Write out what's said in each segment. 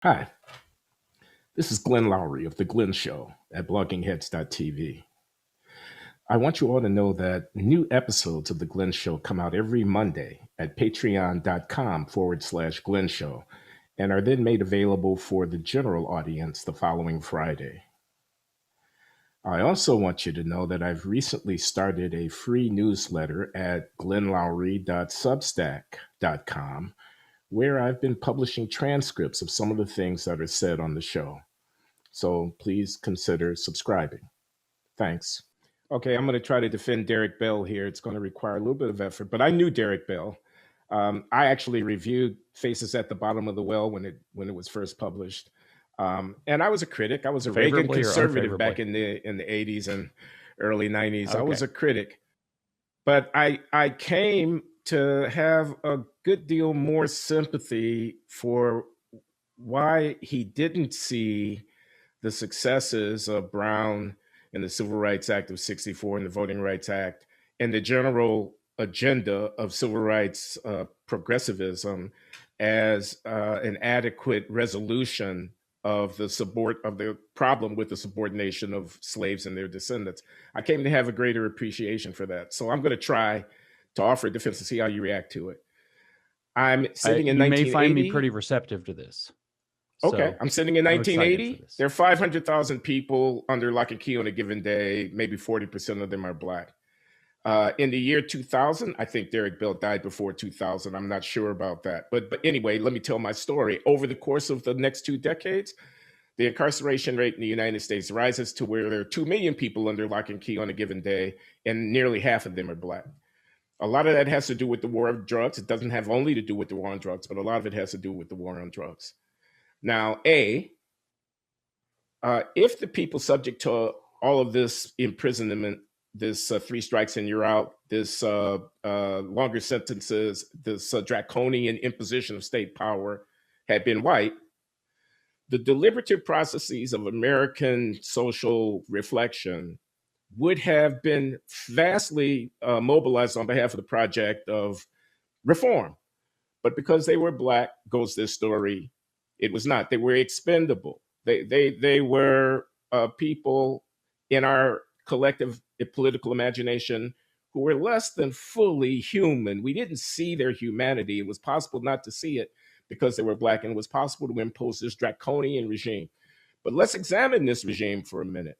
Hi, this is Glenn Loury of The Glenn Show at bloggingheads.tv. I want you all to know that new episodes of The Glenn Show come out every Monday at patreon.com/Glenn Show and are then made available for the general audience the following Friday. I also want you to know that I've recently started a free newsletter at glennlowry.substack.com where I've been publishing transcripts of some of the things that are said on the show. So please consider subscribing. Thanks. Okay, I'm going to try to defend Derek Bell here. It's going to require a little bit of effort, but I knew Derek Bell. I actually reviewed Faces at the Bottom of the Well when it was first published, and I was a critic. I was a Reagan conservative back in the 80s and early 90s. I was a critic, but I came to have a good deal more sympathy for why he didn't see the successes of Brown and the Civil Rights Act of '64 and the Voting Rights Act and the general agenda of civil rights progressivism as an adequate resolution of the problem with the subordination of slaves and their descendants. I came to have a greater appreciation for that. So I'm going to try to offer a defense and see how you react to it. I'm sitting in 1980. You may find me pretty receptive to this. Okay, I'm sitting in 1980. There are 500,000 people under lock and key on a given day. Maybe 40% of them are Black. In the year 2000, I think Derek Bell died before 2000. I'm not sure about that. But anyway, let me tell my story. Over the course of the next 2 decades, the incarceration rate in the United States rises to where there are 2 million people under lock and key on a given day, and nearly half of them are Black. A lot of that has to do with the war on drugs. It doesn't have only to do with the war on drugs, but a lot of it has to do with the war on drugs. Now, if the people subject to all of this imprisonment, this 3 strikes and you're out, this longer sentences, this draconian imposition of state power had been white, the deliberative processes of American social reflection would have been vastly mobilized on behalf of the project of reform. But because they were Black, goes this story, it was not. They were expendable. They were people in our collective political imagination who were less than fully human. We didn't see their humanity. It was possible not to see it because they were Black, and it was possible to impose this draconian regime. But let's examine this regime for a minute.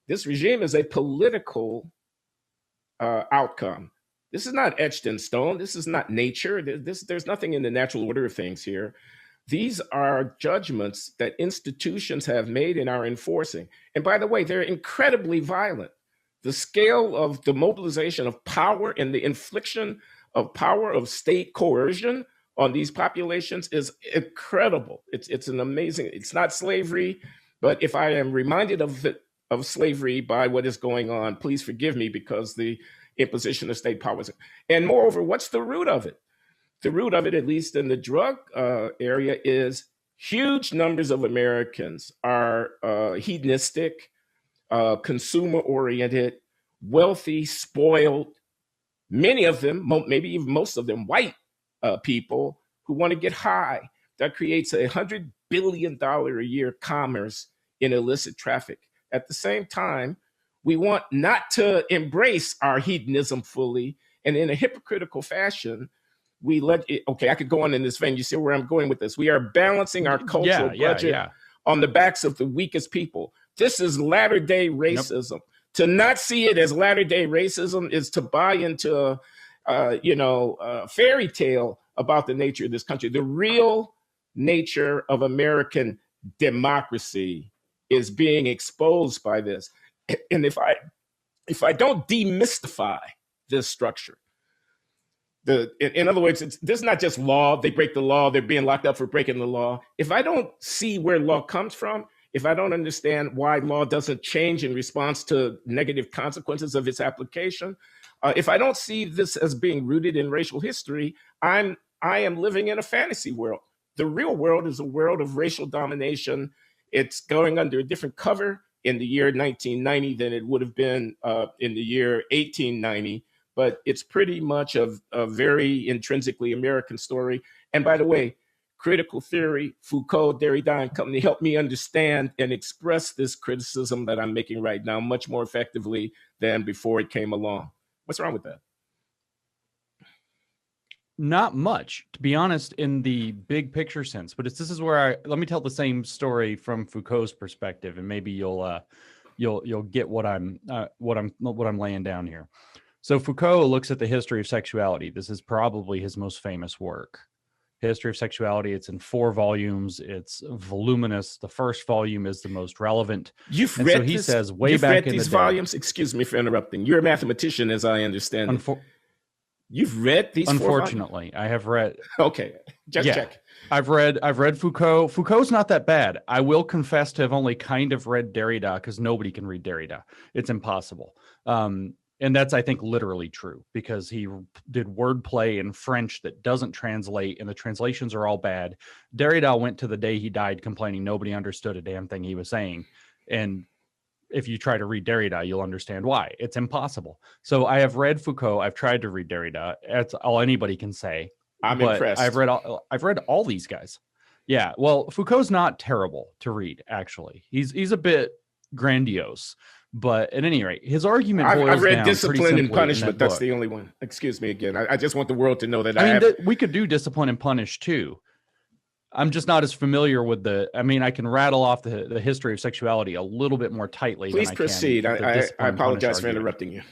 This regime is a political outcome. This is not etched in stone. This is not nature. There's nothing in the natural order of things here. These are judgments that institutions have made and are enforcing. And by the way, they're incredibly violent. The scale of the mobilization of power and the infliction of power of state coercion on these populations is incredible. It's an amazing, it's not slavery, but if I am reminded of slavery by what is going on, please forgive me, because the imposition of state powers. And moreover, what's the root of it? The root of it, at least in the drug area, is huge numbers of Americans are hedonistic, consumer-oriented, wealthy, spoiled. Many of them, maybe even most of them, white people who want to get high. That creates $100 billion a year commerce in illicit traffic. At the same time, we want not to embrace our hedonism fully, and in a hypocritical fashion, we let it, okay, I could go on in this vein. You see where I'm going with this. We are balancing our cultural budget on the backs of the weakest people. This is latter-day racism. Yep. To not see it as latter-day racism is to buy into a fairy tale about the nature of this country. The real nature of American democracy is being exposed by this. And if I don't demystify this structure, in other words, this is not just law. They break the law. They're being locked up for breaking the law. If I don't see where law comes from, if I don't understand why law doesn't change in response to negative consequences of its application, if I don't see this as being rooted in racial history, I am living in a fantasy world. The real world is a world of racial domination. It's going under a different cover in the year 1990 than it would have been in the year 1890. But it's pretty much a very intrinsically American story. And by the way, critical theory, Foucault, Derrida, and company helped me understand and express this criticism that I'm making right now much more effectively than before it came along. What's wrong with that? Not much, to be honest, in the big picture sense. But this is where let me tell the same story from Foucault's perspective, and maybe you'll get what I'm laying down here. So Foucault looks at the history of sexuality. This is probably his most famous work. History of Sexuality. It's in 4 volumes. It's voluminous. The first volume is the most relevant. You've read so he this, says way back in these the volumes. Excuse me for interrupting. You're a mathematician, as I understand it. You've read these. Unfortunately, I have read. Okay, just check. I've read Foucault. Foucault's not that bad. I will confess to have only kind of read Derrida, because nobody can read Derrida. It's impossible. And that's, I think, literally true, because he did wordplay in French that doesn't translate, and the translations are all bad. Derrida went to the day he died complaining nobody understood a damn thing he was saying. And if you try to read Derrida, you'll understand why. It's impossible. So I have read Foucault. I've tried to read Derrida. That's all anybody can say. I'm impressed. I've read all these guys. Yeah. Well, Foucault's not terrible to read, actually. He's a bit grandiose. But at any rate, his argument boils down. I've read Discipline and Punishment. That's the only one. Excuse me again. I just want the world to know that I mean, we could do Discipline and Punish too. I'm just not as familiar with I can rattle off the history of sexuality a little bit more tightly. Please proceed. I apologize for interrupting you.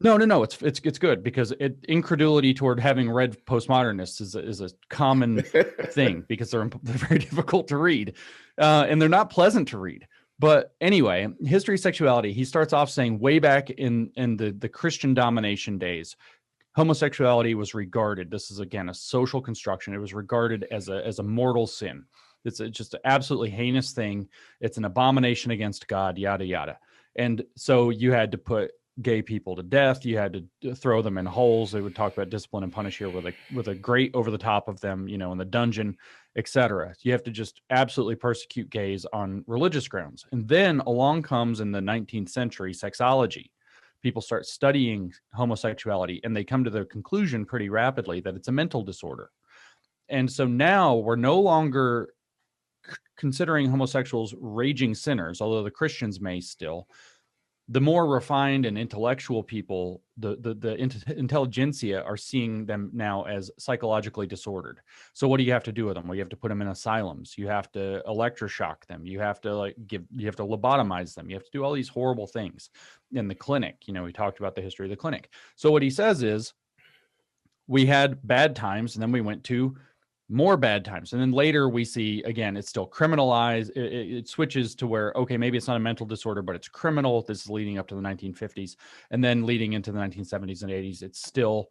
No. It's good, because incredulity toward having read postmodernists is a common thing, because they're very difficult to read, and they're not pleasant to read. But anyway, history of sexuality, he starts off saying way back in the Christian domination days, homosexuality was regarded, this is again a social construction, it was regarded as a mortal sin. It's just an absolutely heinous thing. It's an abomination against God, yada, yada. And so you had to put gay people to death. You had to throw them in holes. They would talk about Discipline and Punish here with a grate over the top of them, in the dungeon, etc. You have to just absolutely persecute gays on religious grounds. And then along comes, in the 19th century, sexology. People start studying homosexuality, and they come to the conclusion pretty rapidly that it's a mental disorder. And so now we're no longer considering homosexuals raging sinners, although the Christians may still. The more refined and intellectual people, the intelligentsia, are seeing them now as psychologically disordered. So what do you have to do with them? Well, you have to put them in asylums. You have to electroshock them. You have to you have to lobotomize them. You have to do all these horrible things in the clinic. We talked about the history of the clinic. So what he says is, we had bad times, and then we went to more bad times. And then later we see, again, it's still criminalized. It switches to where, okay, maybe it's not a mental disorder, but it's criminal. This is leading up to the 1950s. And then leading into the 1970s and 80s, it's still,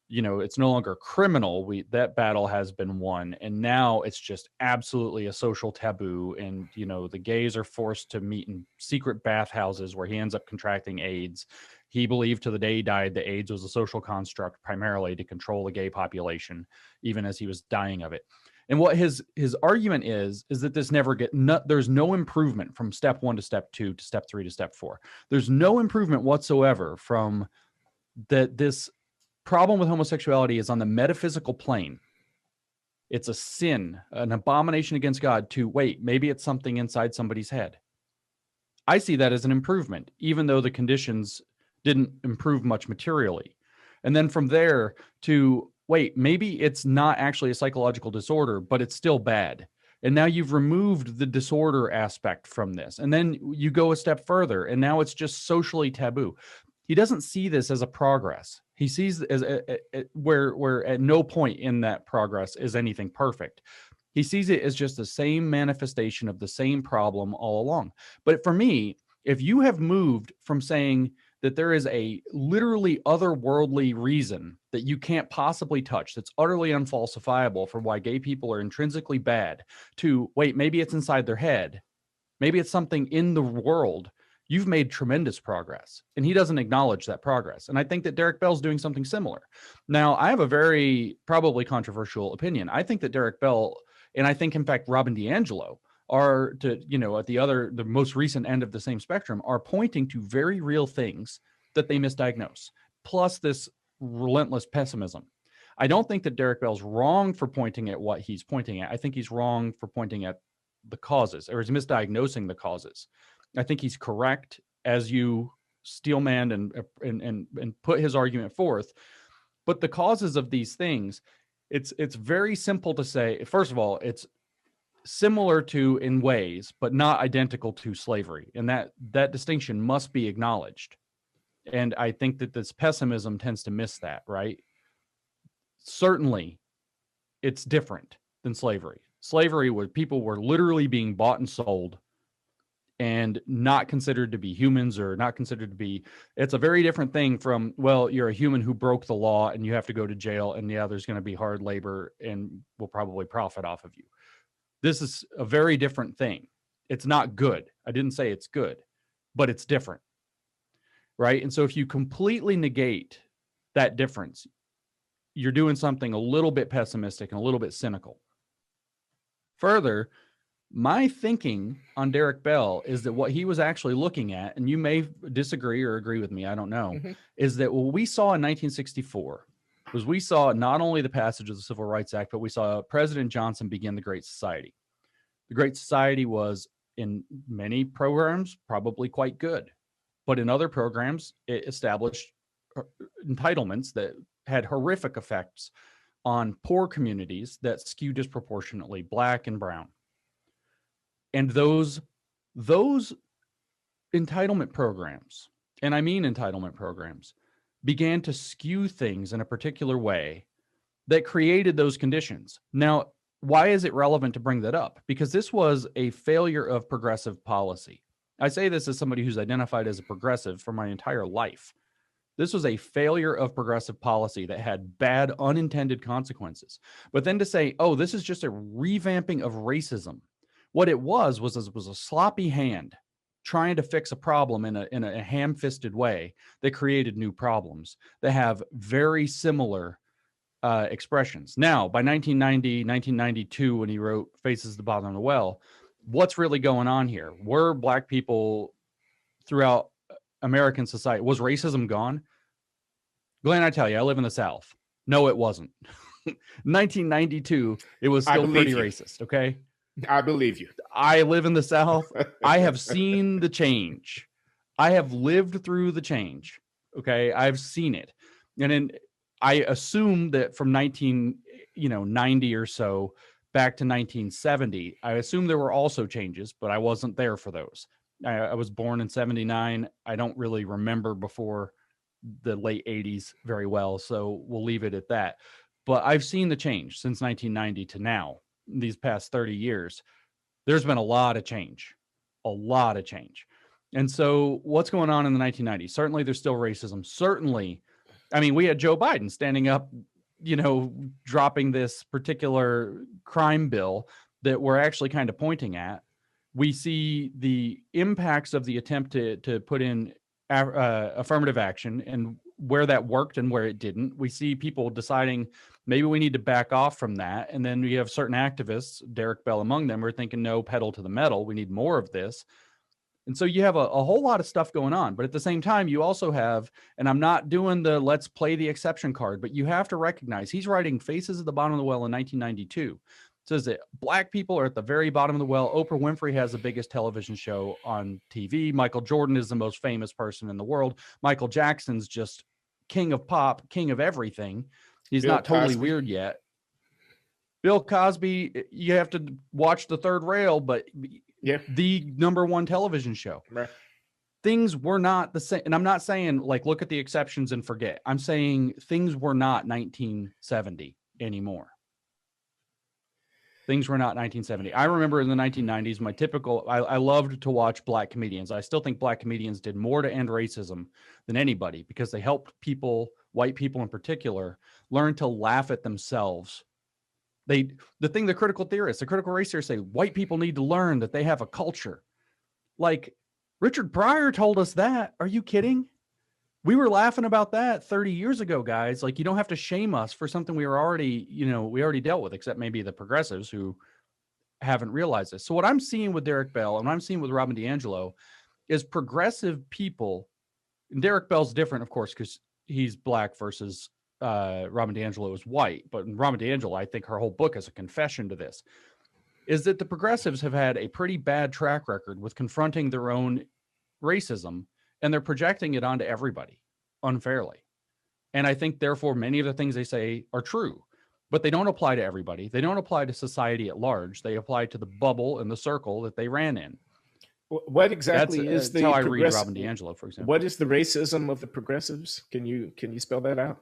it's no longer criminal. That battle has been won. And now it's just absolutely a social taboo. And, the gays are forced to meet in secret bathhouses where he ends up contracting AIDS. He believed to the day he died that AIDS was a social construct primarily to control the gay population, even as he was dying of it. And what his argument is that this there's no improvement from step 1 to step 2 to step 3 to step 4. There's no improvement whatsoever from that. This problem with homosexuality is on the metaphysical plane. It's a sin, an abomination against God, to wait, maybe it's something inside somebody's head. I see that as an improvement, even though the conditions didn't improve much materially. And then from there to, wait, maybe it's not actually a psychological disorder, but it's still bad. And now you've removed the disorder aspect from this. And then you go a step further, and now it's just socially taboo. He doesn't see this as a progress. He sees as where at no point in that progress is anything perfect. He sees it as just the same manifestation of the same problem all along. But for me, if you have moved from saying that there is a literally otherworldly reason that you can't possibly touch, that's utterly unfalsifiable, for why gay people are intrinsically bad, to, wait, maybe it's inside their head, maybe it's something in the world, you've made tremendous progress. And he doesn't acknowledge that progress. And I think that Derek Bell's doing something similar. Now, I have a very probably controversial opinion. I think that Derek Bell, and I think, in fact, Robin DiAngelo, are at the most recent end of the same spectrum, are pointing to very real things that they misdiagnose, plus this relentless pessimism. I don't think that Derek Bell's wrong for pointing at what he's pointing at. I think he's wrong for pointing at the causes, or he's misdiagnosing the causes. I think he's correct as you steelman and put his argument forth. But the causes of these things, it's very simple to say. First of all, it's similar to in ways, but not identical to slavery, and that distinction must be acknowledged. And I think that this pessimism tends to miss that, right? Certainly, it's different than slavery. Slavery, where people were literally being bought and sold and not considered to be humans, or not considered to be, it's a very different thing from, well, you're a human who broke the law and you have to go to jail, and yeah, there's going to be hard labor and we'll probably profit off of you. This is a very different thing. It's not good. I didn't say it's good, but it's different, right? And so if you completely negate that difference, you're doing something a little bit pessimistic and a little bit cynical. Further, my thinking on Derek Bell is that what he was actually looking at, and you may disagree or agree with me, I don't know, is that what we saw in 1964 was we saw not only the passage of the Civil Rights Act, but we saw President Johnson begin the Great Society. The Great Society was, in many programs, probably quite good, but in other programs, it established entitlements that had horrific effects on poor communities that skew disproportionately Black and brown. And those entitlement programs, and I mean entitlement programs, began to skew things in a particular way that created those conditions. Now, why is it relevant to bring that up? Because this was a failure of progressive policy. I say this as somebody who's identified as a progressive for my entire life. This was a failure of progressive policy that had bad unintended consequences. But then to say, oh, this is just a revamping of racism. What it was a sloppy hand trying to fix a problem in a ham-fisted way that created new problems that have very similar expressions. Now, by 1990, 1992, when he wrote Faces at the Bottom of the Well, what's really going on here? Were Black people throughout American society, was racism gone? Glenn, I tell you, I live in the South. No, it wasn't. 1992, it was still pretty racist, okay? I believe you. I live in the South. I have seen the change. I have lived through the change. Okay. I've seen it. And then I assume that from 1990 or so back to 1970, I assume there were also changes, but I wasn't there for those. I was born in 79. I don't really remember before the late 80s very well. So we'll leave it at that. But I've seen the change since 1990 to now. These past 30 years, there's been a lot of change. And so what's going on in the 1990s? Certainly there's still racism. Certainly, I mean, we had Joe Biden standing up, dropping this particular crime bill that we're actually kind of pointing at. We see the impacts of the attempt to put in affirmative action and where that worked and where it didn't. We see people deciding maybe we need to back off from that. And then we have certain activists, Derek Bell among them, are thinking, no, pedal to the metal. We need more of this. And so you have a whole lot of stuff going on. But at the same time, you also have, and I'm not doing the let's play the exception card, but you have to recognize he's writing Faces at the Bottom of the Well in 1992. It says that Black people are at the very bottom of the well. Oprah Winfrey has the biggest television show on TV. Michael Jordan is the most famous person in the world. Michael Jackson's just king of pop, king of everything. He's not totally weird yet. Bill Cosby, you have to watch The Third Rail, but the number one television show. Right. Things were not the same. And I'm not saying like, look at the exceptions and forget. I'm saying things were not 1970 anymore. Things were not 1970. I remember in the 1990s, my typical, I loved to watch Black comedians. I still think Black comedians did more to end racism than anybody because they helped people, white people in particular, learn to laugh at themselves. The critical theorists, the critical race theorists say white people need to learn that they have a culture. Like Richard Pryor told us that. Are you kidding? We were laughing about that 30 years ago, guys. Like, you don't have to shame us for something we were already, we already dealt with, except maybe the progressives who haven't realized this. So what I'm seeing with Derek Bell and what I'm seeing with Robin DiAngelo is progressive people. And Derek Bell's different, of course, because he's Black versus Robin DiAngelo is white, but Robin DiAngelo, I think her whole book is a confession to this, is that the progressives have had a pretty bad track record with confronting their own racism, and they're projecting it onto everybody unfairly. And I think, therefore, many of the things they say are true, but they don't apply to everybody. They don't apply to society at large. They apply to the bubble and the circle that they ran in. What exactly is the how I read Robin DiAngelo, for example. What is the racism of the progressives? Can you spell that out?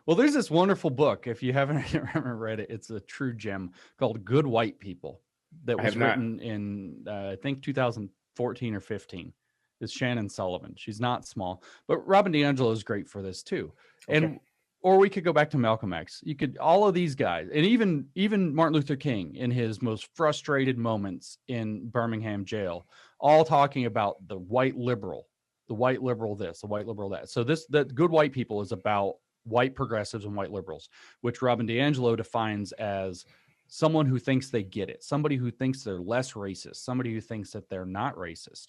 Well, there's this wonderful book. If you haven't read it, it's a true gem called Good White People that was written in, I think, 2014 or 15. It's Shannon Sullivan. She's not small, but Robin DiAngelo is great for this too. Okay. Or we could go back to Malcolm X. You could, all of these guys, and even Martin Luther King in his most frustrated moments in Birmingham jail, all talking about the white liberal this, the white liberal that. So that Good White People is about white progressives and white liberals, which Robin DiAngelo defines as someone who thinks they get it, somebody who thinks they're less racist, somebody who thinks that they're not racist.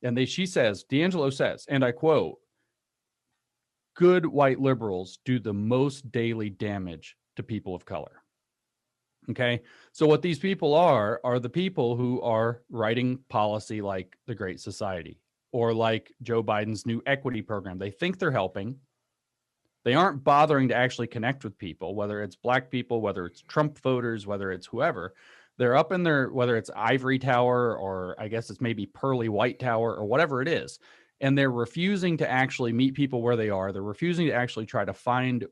And DiAngelo says, and I quote, "Good white liberals do the most daily damage to people of color." Okay. So what these people are the people who are writing policy like the Great Society or like Joe Biden's new equity program. They think they're helping. They aren't bothering to actually connect with people, whether it's black people, whether it's Trump voters, whether it's whoever. They're up in their, whether it's ivory tower, or I guess it's maybe pearly white tower, or whatever it is. And they're refusing to actually meet people where they are. They're refusing to actually try to find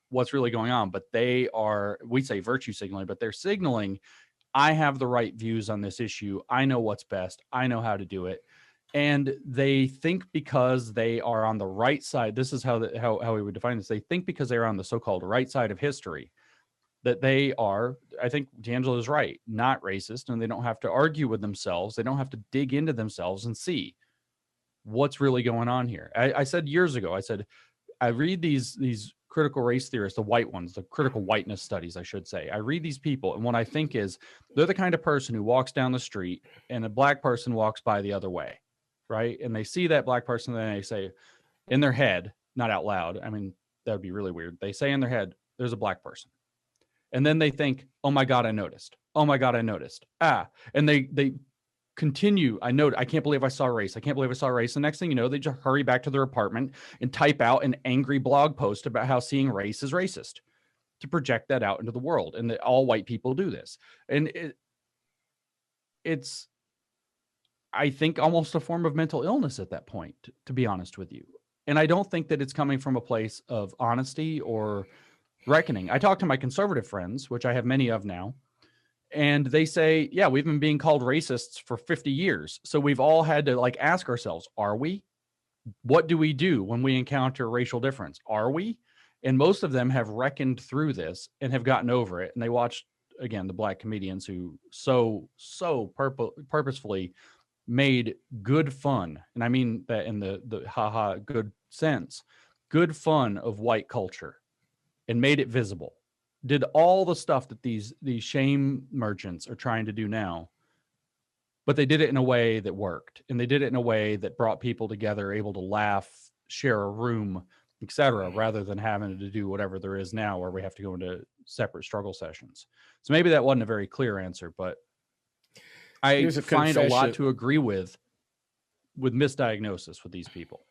what's really going on. But they are, we say virtue signaling, but they're signaling, I have the right views on this issue. I know what's best. I know how to do it. And they think because they are on the right side, this is how we would define this. They think because they're on the so-called right side of history, that they are, I think DiAngelo is right, not racist, and they don't have to argue with themselves. They don't have to dig into themselves and see what's really going on here. I said years ago, I read these critical race theorists, the white ones, the critical whiteness studies, I should say. I read these people, and what I think is they're the kind of person who walks down the street and a black person walks by the other way, right? And they see that black person, and then they say in their head, not out loud, I mean, that would be really weird. They say in their head, there's a black person. And then they think, oh my God, I noticed. Oh my God, I noticed. And they continue. I can't believe I saw race. I can't believe I saw race. The next thing you know, they just hurry back to their apartment and type out an angry blog post about how seeing race is racist, to project that out into the world. And that all white people do this. And it's, I think, almost a form of mental illness at that point, to be honest with you. And I don't think that it's coming from a place of honesty or reckoning. I talk to my conservative friends, which I have many of now, and they say, yeah, we've been being called racists for 50 years. So we've all had to ask ourselves, are we? What do we do when we encounter racial difference? Are we? And most of them have reckoned through this and have gotten over it. And they watched, again, the black comedians who so purposefully made good fun. And I mean that in the haha good sense, good fun of white culture, and made it visible, did all the stuff that these shame merchants are trying to do now, but they did it in a way that worked, and they did it in a way that brought people together, able to laugh, share a room, etc., rather than having to do whatever there is now where we have to go into separate struggle sessions. So maybe that wasn't a very clear answer, but I find a lot to agree with misdiagnosis with these people.